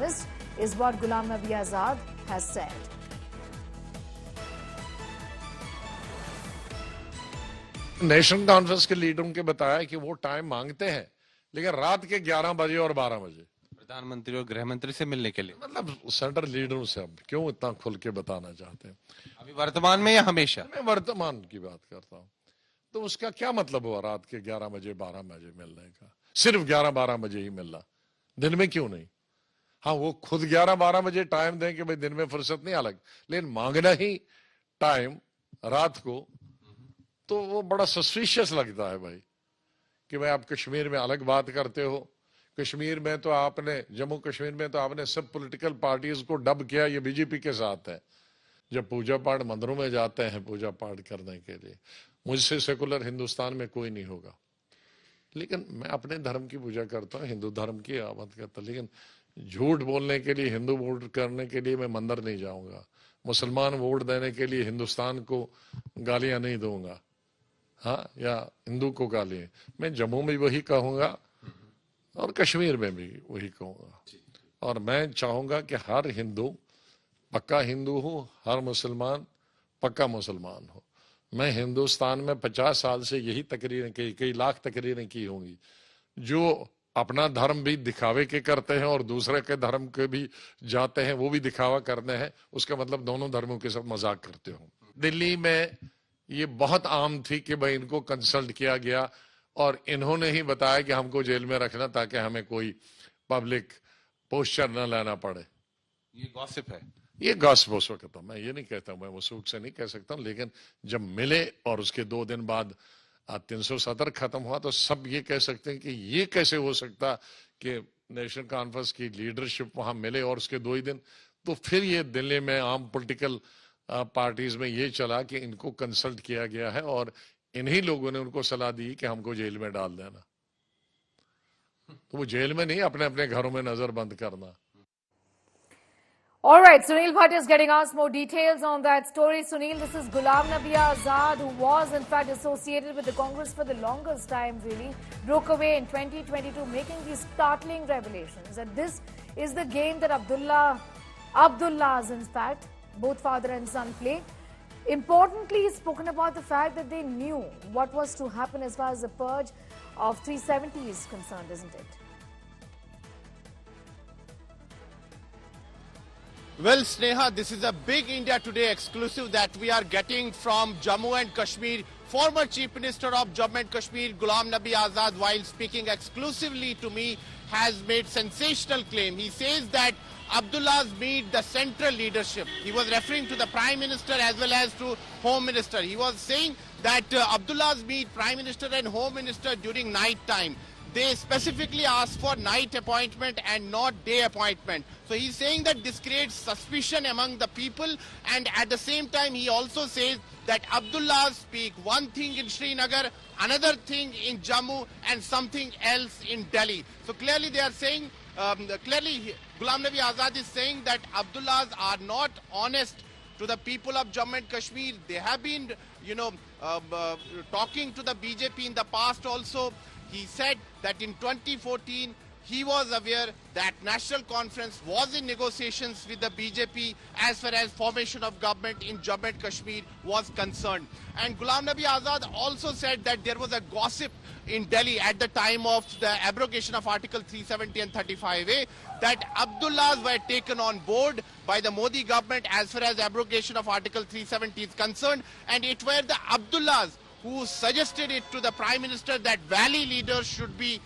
dishonest, is what Ghulam Nabi Azad has said. National conference के लीडरों के बताया कि वो टाइम मांगते हैं, लेकिन रात के 11 बजे और 12 बजे प्रधानमंत्री और गृह मंत्री से मिलने के लिए। मतलब सेंट्रल लीडरों से अब क्यों इतना खुल के बताना चाहते हैं? अभी वर्तमान में या हमेशा? मैं वर्तमान की बात करता हूँ। तो उसका क्या मतलब हुआ रात के 11 बजे 12 बजे मिलने का? सिर्फ 11-12 बजे ही मिलना, दिन में क्यों नहीं? हाँ, वो खुद 11-12 बजे टाइम दें कि भाई दिन में फुर्सत नहीं, अलग, लेकिन मांगना ही टाइम रात को, तो वो बड़ा सस्पिशियस लगता है भाई कि भाई आप कश्मीर में अलग बात करते हो। कश्मीर में तो आपने, जम्मू कश्मीर में तो आपने सब पॉलिटिकल पार्टीज को डब किया, ये बीजेपी के साथ है। जब पूजा पाठ मंदिरों में जाते हैं पूजा पाठ करने के लिए, मुझसे सेकुलर हिंदुस्तान में कोई नहीं होगा, लेकिन मैं अपने धर्म की पूजा करता हूँ, हिंदू धर्म की आमद करता, लेकिन झूठ बोलने के लिए, हिंदू वोट करने के लिए मैं मंदिर नहीं जाऊंगा, मुसलमान वोट देने के लिए हिंदुस्तान को गालियां नहीं दूंगा, हाँ, या हिंदू को गालियां। मैं जम्मू में वही कहूंगा और कश्मीर में भी वही कहूंगा, और मैं चाहूंगा कि हर हिंदू पक्का हिंदू हो, हर मुसलमान पक्का मुसलमान हो। मैं हिंदुस्तान में 50 साल से यही तकरीरें की, कई लाख तकरीरें की होंगी। जो अपना धर्म भी दिखावे के करते हैं और दूसरे के धर्म के भी जाते हैं, वो भी दिखावा करते हैं, उसका मतलब दोनों धर्मों के साथ मजाक करते हो। दिल्ली में ये बहुत आम थी कि भाई इनको कंसल्ट किया गया और इन्होंने ही बताया कि हमको जेल में रखना ताकि हमें कोई पब्लिक पोस्चर न लेना पड़े। ये गॉसिप है, ये गॉसिप हो सकता हूँ, मैं ये नहीं कहता, मैं वसूख से नहीं कह सकता हूँ, लेकिन जब मिले और उसके 2 दिन बाद 370 खत्म हुआ तो सब ये कह सकते हैं कि ये कैसे हो सकता कि नेशनल कॉन्फ्रेंस की लीडरशिप वहां मिले और उसके 2 ही दिन। तो फिर ये दिल्ली में आम पॉलिटिकल पार्टीज में ये चला कि इनको कंसल्ट किया गया है और इन्हीं लोगों ने उनको सलाह दी कि हमको जेल में डाल देना। तो वो जेल में नहीं, अपने अपने घरों में नजर बंद करना। All right, Sunil Bhatt is getting us more details on that story. Sunil, this is Ghulam Nabi Azad, who was in fact associated with the Congress for the longest time, really, broke away in 2022, making these startling revelations. And this is the game that Abdullahs, in fact, both father and son play. Importantly, he's spoken about the fact that they knew what was to happen as far as the purge of 370 is concerned, isn't it? Well, Sneha, this is a big India Today exclusive that we are getting from Jammu and Kashmir. Former Chief Minister of Jammu and Kashmir, Ghulam Nabi Azad, while speaking exclusively to me, has made sensational claim. He says that Abdullahs meet the central leadership. He was referring to the Prime Minister as well as to Home Minister. He was saying that Abdullahs meet Prime Minister and Home Minister during night time. They specifically asked for night appointment and not day appointment. So he's saying that this creates suspicion among the people, and at the same time he also says that Abdullahs speak one thing in Srinagar, another thing in Jammu and something else in Delhi. So clearly they are saying, clearly Ghulam Nabi Azad is saying that Abdullahs are not honest to the people of Jammu and Kashmir. They have been, talking to the BJP in the past also. He said that in 2014, he was aware that National Conference was in negotiations with the BJP as far as formation of government in Jammu and Kashmir was concerned. And Ghulam Nabi Azad also said that there was a gossip in Delhi at the time of the abrogation of Article 370 and 35A that Abdullahs were taken on board by the Modi government as far as abrogation of Article 370 is concerned, and it were the Abdullahs who suggested it to the Prime Minister that Valley leaders should be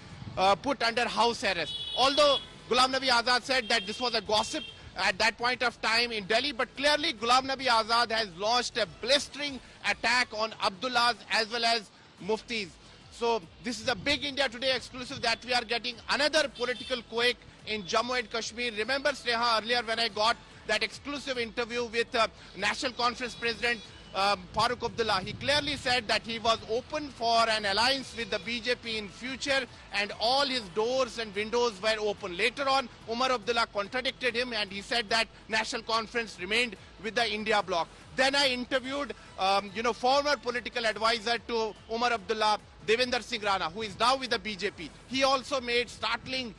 put under house arrest. Although Ghulam Nabi Azad said that this was a gossip at that point of time in Delhi, but clearly Ghulam Nabi Azad has launched a blistering attack on Abdullahs as well as Muftis. So this is a big India Today exclusive that we are getting another political quake in Jammu and Kashmir. Remember, Sneha, earlier when I got that exclusive interview with National Conference President Farooq and Omar, he clearly said that he was open for an alliance with the BJP in future and all his doors and windows were open. Later on, Omar Abdullah contradicted him and he said that National Conference remained with the India bloc. Then I interviewed, former political advisor to Omar Abdullah, Devinder Singh Rana, who is now with the BJP, he also made startling,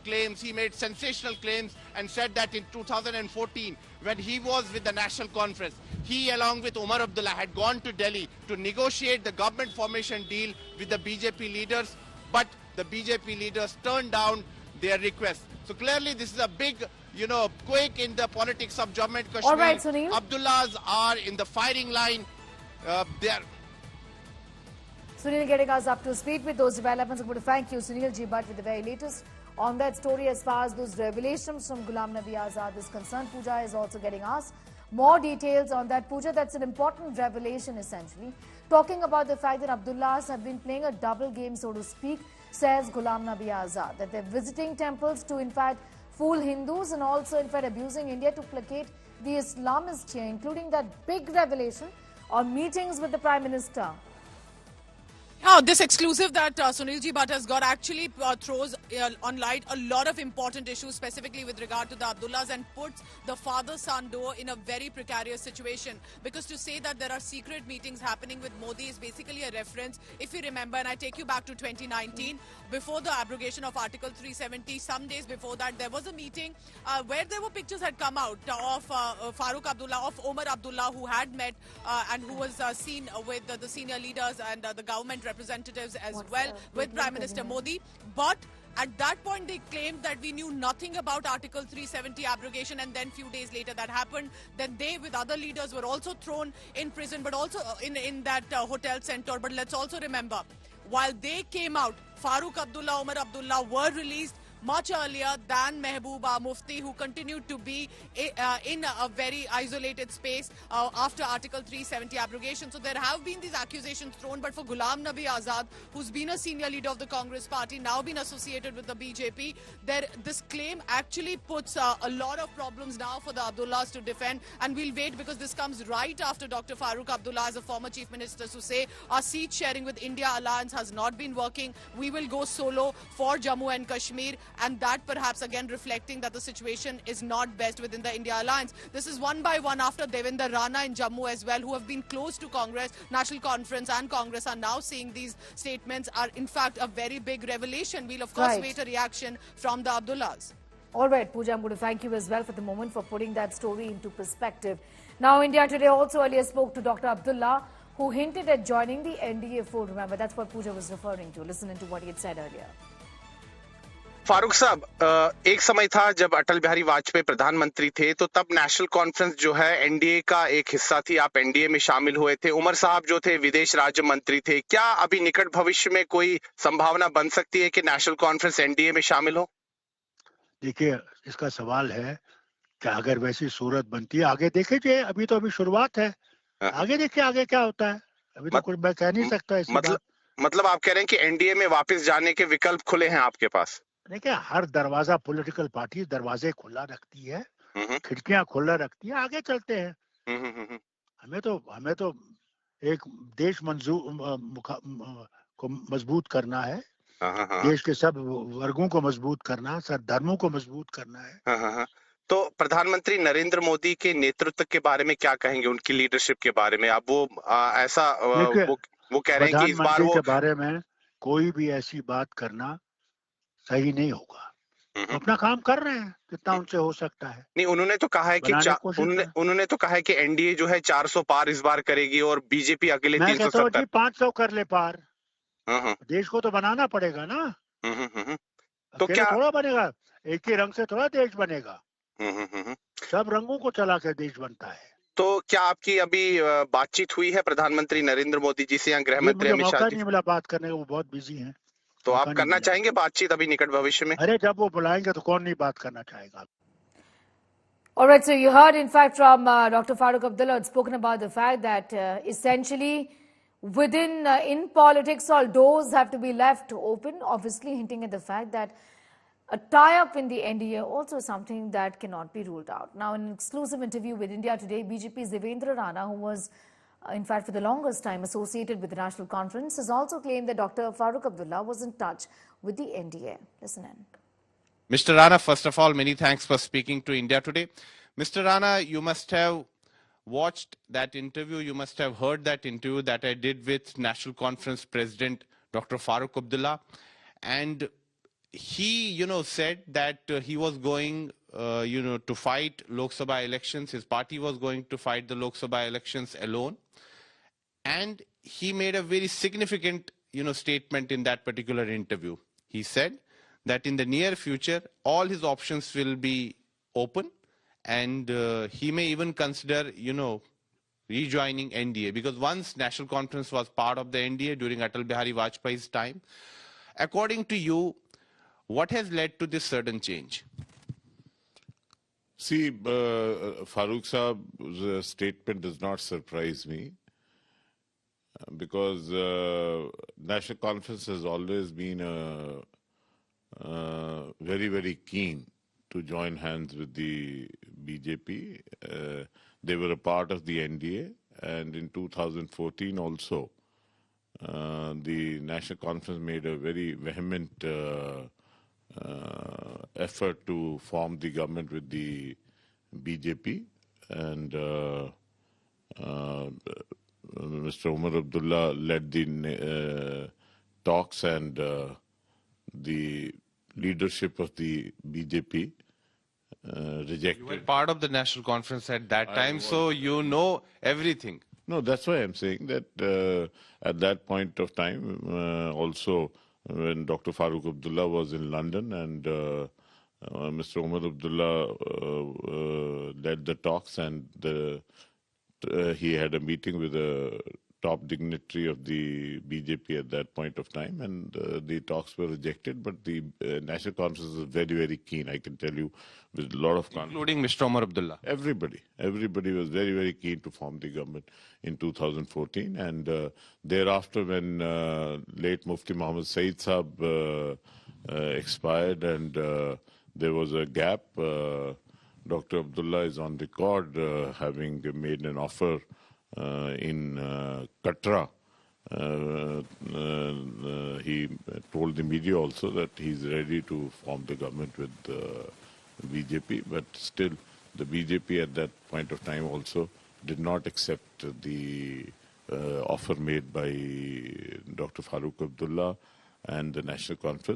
claims. He made sensational claims and said that in 2014, when he was with the National Conference, he, along with Omar Abdullah, had gone to Delhi to negotiate the government formation deal with the BJP leaders, but the BJP leaders turned down their request. So clearly, this is a big, quake in the politics of Jammu and Kashmir. All right, Sunil. Abdullahs are in the firing line. Sunil getting us up to speed with those developments. I'm going to thank you, Sunil Ji Bhatt, with the very latest on that story as far as those revelations from Ghulam Nabi Azad is concerned. Pooja is also getting us more details on that. Pooja, that's an important revelation essentially. Talking about the fact that Abdullahs have been playing a double game, so to speak, says Ghulam Nabi Azad, that they're visiting temples to in fact fool Hindus and also in fact abusing India to placate the Islamists here, including that big revelation on meetings with the Prime Minister. This exclusive that Sunil Ji Bhatt has got actually throws on light a lot of important issues, specifically with regard to the Abdullahs, and puts the father-son duo in a very precarious situation. Because to say that there are secret meetings happening with Modi is basically a reference, if you remember, and I take you back to 2019, before the abrogation of Article 370, some days before that, there was a meeting where there were pictures had come out of Farooq Abdullah, of Omar Abdullah, who had met and who was seen with the senior leaders and the government representatives as well with Prime Minister Modi. But at that point, they claimed that we knew nothing about Article 370 abrogation, and then few days later that happened. Then they, with other leaders, were also thrown in prison, but also in that hotel center. But let's also remember, while they came out, Farooq Abdullah, Omar Abdullah were released much earlier than Mehbooba Mufti, who continued to be in a very isolated space after Article 370 abrogation. So there have been these accusations thrown, but for Ghulam Nabi Azad, who's been a senior leader of the Congress party, now been associated with the BJP, this claim actually puts a lot of problems now for the Abdullahs to defend. And we'll wait, because this comes right after Dr. Farooq Abdullah, as a former chief minister, to say our seat sharing with India alliance has not been working. We will go solo for Jammu and Kashmir. And that perhaps again reflecting that the situation is not best within the India alliance. This is one by one after Devinder, Rana in Jammu as well, who have been close to Congress, National Conference and Congress, are now seeing these statements are in fact a very big revelation. We'll of course wait a reaction from the Abdullahs. All right, Pooja, I'm going to thank you as well for the moment for putting that story into perspective. Now, India Today also earlier spoke to Dr. Abdullah, who hinted at joining the NDA fold. Remember, that's what Pooja was referring to. Listen into what he had said earlier. Farooq साहब, एक समय था जब अटल बिहारी वाजपेयी प्रधानमंत्री थे, तो तब national conference जो है एनडीए का एक हिस्सा थी, आप एनडीए में शामिल हुए थे। उमर साहब जो थे विदेश राज्य मंत्री थे। क्या अभी निकट भविष्य में कोई संभावना बन सकती है कि नेशनल कॉन्फ्रेंस एनडीए में शामिल हो? देखिए, इसका सवाल है कि अगर वैसी सूरत बनती है, आगे देखेंगे। अभी तो शुरुआत है, आगे देखिए आगे क्या होता है। अभी तो कुछ मैं कह नहीं सकता। मतलब आप कह रहे हैं कि एनडीए में वापस जाने के विकल्प खुले हैं आपके पास? देखिए, हर दरवाजा पॉलिटिकल पार्टी दरवाजे खुला रखती है, खिड़कियां खुला रखती है, आगे चलते हैं। हमें तो एक देश को मजबूत करना है, देश के सब वर्गों को मजबूत करना है, सब धर्मों को मजबूत करना है। तो प्रधानमंत्री नरेंद्र मोदी के नेतृत्व के बारे में क्या कहेंगे, उनकी लीडरशिप के बारे में? अब वो ऐसा वो कह रहे हैं कि इस बार वो के बारे में कोई भी ऐसी बात करना सही नहीं होगा। अपना काम कर रहे हैं जितना उनसे हो सकता है। नहीं, उन्होंने तो कहा है कि उन्होंने तो कहा है कि एनडीए जो है 400 पार इस बार करेगी और बीजेपी अकेले 370। 500 कर ले पार। देश को तो बनाना पड़ेगा ना। तो क्या थोड़ा बनेगा? एक ही रंग से थोड़ा देश बनेगा। सब रंगों को चला के देश बनता है। तो क्या आपकी अभी बातचीत हुई है प्रधानमंत्री नरेंद्र मोदी जी से या गृह मंत्री अमित शाह जी? नहीं मिला बात करने को, वो बहुत बिजी हैं। तो आप करना चाहेंगे बातचीत अभी निकट भविष्य में? अरे जब वो बुलाएंगे तो कौन नहीं बात करना चाहेगा। All right, so you heard in fact from Dr. Farooq Abdullah had spoken about the fact that essentially within in politics all doors have to be left open, obviously hinting at the fact that a tie-up in the NDA also is something that cannot be ruled out. Now, in an exclusive interview with India Today, BJP's Devinder, Rana, who was in fact for the longest time associated with the National Conference, has also claimed that Dr. Farooq Abdullah was in touch with the NDA. Listen in. Mr. Rana, first of all, many thanks for speaking to India Today. Mr. Rana, you must have watched that interview. You must have heard that interview that I did with National Conference President Dr. Farooq Abdullah, and he, said that he was going, to fight Lok Sabha elections. His party was going to fight the Lok Sabha elections alone. And he made a very significant, statement in that particular interview. He said that in the near future, all his options will be open, and he may even consider, rejoining NDA, because once National Conference was part of the NDA during Atal Bihari Vajpayee's time. According to you, what has led to this sudden change? See, Farooq Saab's statement does not surprise me, because National Conference has always been very, very keen to join hands with the BJP. They were a part of the NDA, and in 2014 also, the National Conference made a very vehement effort to form the government with the BJP, and Mr. Omar Abdullah led the talks, and the leadership of the BJP rejected. You were part of the National Conference at that time, so you know everything. No, that's why I'm saying that at that point of time, also when Dr. Farooq Abdullah was in London, and Mr. Omar Abdullah led the talks, and he had a meeting with a top dignitary of the BJP at that point of time, and the talks were rejected. But the National Conference was very, very keen, I can tell you, with a lot of confidence. Including Mr. Omar Abdullah. Everybody was very, very keen to form the government in 2014. And thereafter, when late Mufti Muhammad Saeed Saab expired, and there was a gap, Dr. Abdullah is on record having made an offer in Katra. He told the media also that he's ready to form the government with BJP, but still the BJP at that point of time also did not accept the offer made by Dr. Farooq Abdullah and the National Conference.